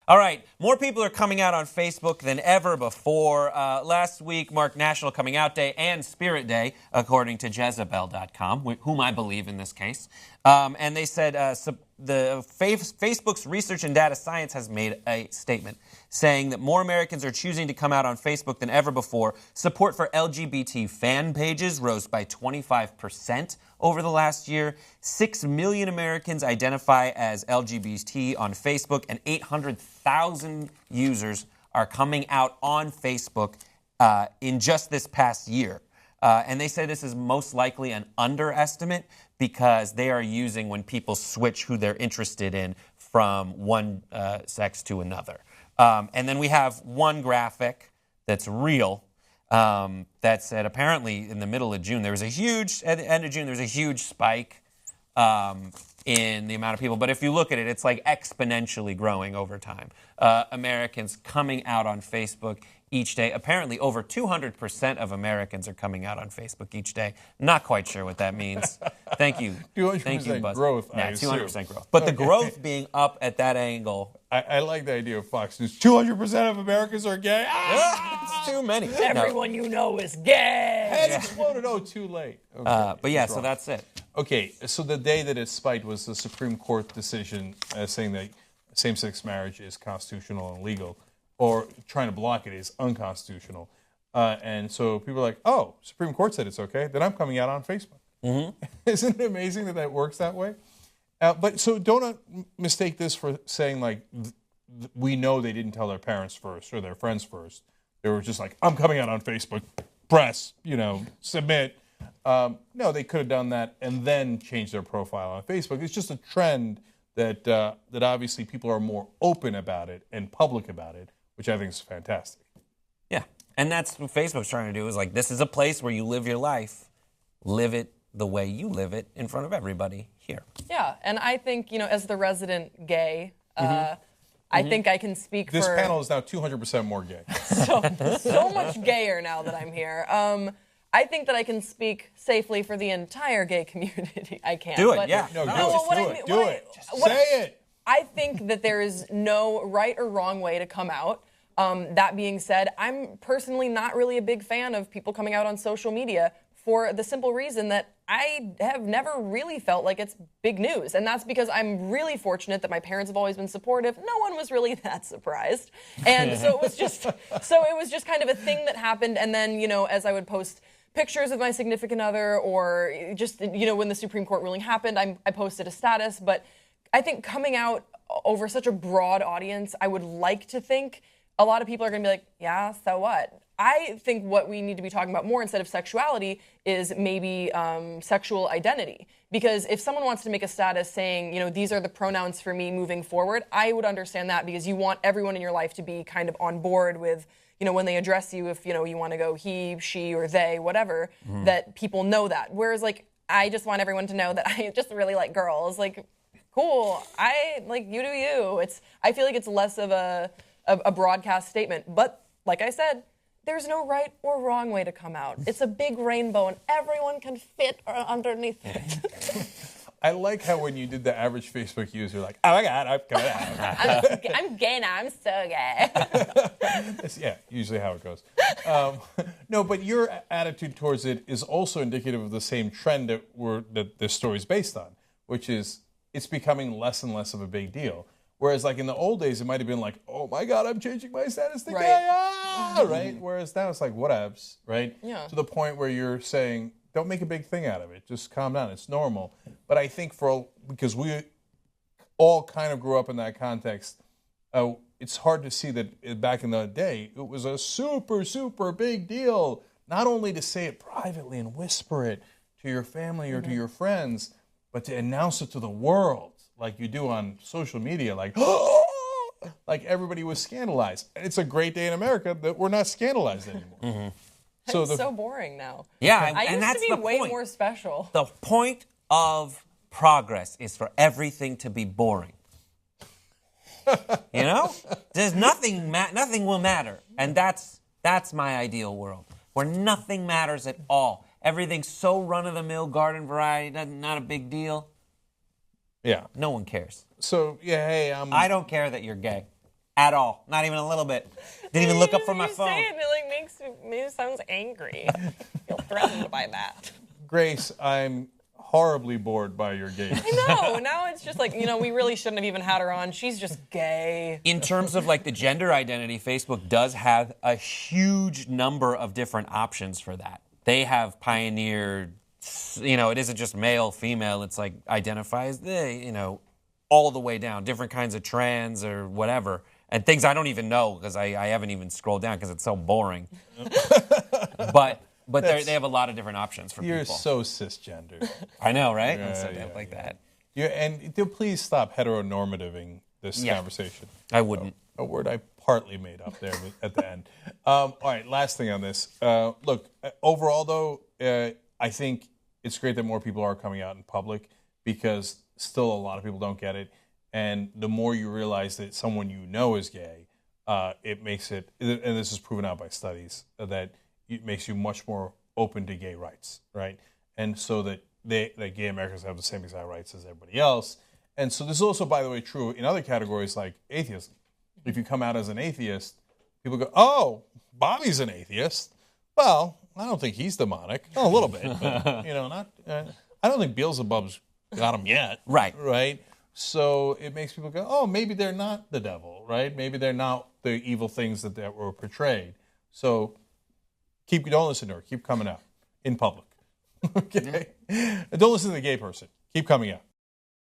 All right, more people are coming out on Facebook than ever before. Last week marked National Coming Out Day and Spirit Day, according to Jezebel.com, whom I believe in this case. And they said Facebook's research and data science has made a statement saying that more Americans are choosing to come out on Facebook than ever before. Support for LGBT fan pages rose by 25% over the last year. 6 million Americans identify as LGBT on Facebook, and 800,000 users are coming out on Facebook in just this past year. And they say this is most likely an underestimate because they are using when people switch who they're interested in from one sex to another. And then we have one graphic that's real that said apparently in the middle of June, at the end of June, there was a huge spike in the amount of people. But if you look at it, it's like exponentially growing over time. Americans coming out on Facebook each day. Apparently, over 200% of Americans are coming out on Facebook each day. Not quite sure what that means. Thank you. 200% Thank you, Buzz. growth, Yeah, I 200% growth. But the growth being up at that angle. I like the idea of Fox News. 200% of Americans are gay. It's too many. Everyone you know is gay. Head exploded. Oh, too late. Okay, But yeah, so that's it. Okay, so the day that it spiked was the Supreme Court decision saying that same-sex marriage is constitutional and legal, or trying to block it is unconstitutional. And so people are like, oh, Supreme Court said it's okay, then I'm coming out on Facebook. Mm-hmm. Isn't it amazing that that works that way? But so don't mistake this for saying, like, we know they didn't tell their parents first or their friends first. They were just like, I'm coming out on Facebook, press, submit. No, they could have done that and then changed their profile on Facebook. It's just a trend that obviously people are more open about it and public about it, which I think is fantastic. Yeah, and that's what Facebook's trying to do is like, this is a place where you live your life. Live it the way you live it in front of everybody here. Yeah, and I think, as the resident gay, I think I can speak this for... This panel is now 200% more gay. so much gayer now that I'm here. I think that I can speak safely for the entire gay community. I can't. Do it, yeah. No, do it. Say it. I think that there is no right or wrong way to come out. That being said, I'm personally not really a big fan of people coming out on social media for the simple reason that I have never really felt like it's big news. And that's because I'm really fortunate that my parents have always been supportive. No one was really that surprised. And so it was just kind of a thing that happened. And then, as I would post pictures of my significant other or just, when the Supreme Court ruling happened, I posted a status. But I think coming out over such a broad audience, I would like to think a lot of people are going to be like, yeah, so what? I think what we need to be talking about more instead of sexuality is maybe sexual identity. Because if someone wants to make a status saying, these are the pronouns for me moving forward, I would understand that because you want everyone in your life to be kind of on board with, when they address you, if, you want to go he, she, or they, whatever, that people know that. Whereas, I just want everyone to know that I just really like girls. Cool, you do you. I feel like it's less of a broadcast statement. But, like I said, there's no right or wrong way to come out. It's a big rainbow, and everyone can fit underneath it. I like how when you did the average Facebook user, like, oh my God, I'm coming out. I'm gay now. I'm so gay. Yeah, usually how it goes. No, but your attitude towards it is also indicative of the same trend that this story is based on, which is it's becoming less and less of a big deal. Whereas, in the old days, it might have been like, oh, my God, I'm changing my status to gay, right? Whereas now it's like, whatevs, right? Yeah. To the point where you're saying, don't make a big thing out of it. Just calm down. It's normal. But I think because we all kind of grew up in that context, it's hard to see that back in the day, it was a super, super big deal, not only to say it privately and whisper it to your family or to your friends, but to announce it to the world. Like you do on social media, like everybody was scandalized. And it's a great day in America that we're not scandalized anymore. It's so boring now. Yeah, I and used that's to be the way point. more special. The point of progress is for everything to be boring. There's nothing will matter, and that's my ideal world where nothing matters at all. Everything's so run-of-the-mill, garden variety, not a big deal. Yeah. No one cares. So, yeah, hey, I don't care that you're gay. At all. Not even a little bit. Didn't even look up from my phone. Say it, it makes me sounds angry. I feel threatened by that. Grace, I'm horribly bored by your games. I know. Now it's just like, we really shouldn't have even had her on. She's just gay. In terms of like the gender identity, Facebook does have a huge number of different options for that. They have pioneered, it isn't just male, female. It's like identifies all the way down, different kinds of trans or whatever. And things I don't even know because I haven't even scrolled down because it's so boring. But they have a lot of different options for people. You're so cisgender. I know, right? Yeah, I'm so yeah, like that. And please stop heteronormativing this conversation. I wouldn't. A word I partly made up there at the end. All right, last thing on this. Look, overall, though, I think it's great that more people are coming out in public because still a lot of people don't get it. And the more you realize that someone you know is gay, it makes it, and this is proven out by studies, that it makes you much more open to gay rights, right? And so that gay Americans have the same exact rights as everybody else. And so this is also, by the way, true in other categories like atheism. If you come out as an atheist, people go, oh, Bobby's an atheist. Well, I don't think he's demonic. Oh, a little bit, but, not. I don't think Beelzebub's got him yet. Right. Right? So it makes people go, oh, maybe they're not the devil, right? Maybe they're not the evil things that were portrayed. So don't listen to her. Keep coming out in public. Okay? Don't listen to the gay person. Keep coming out.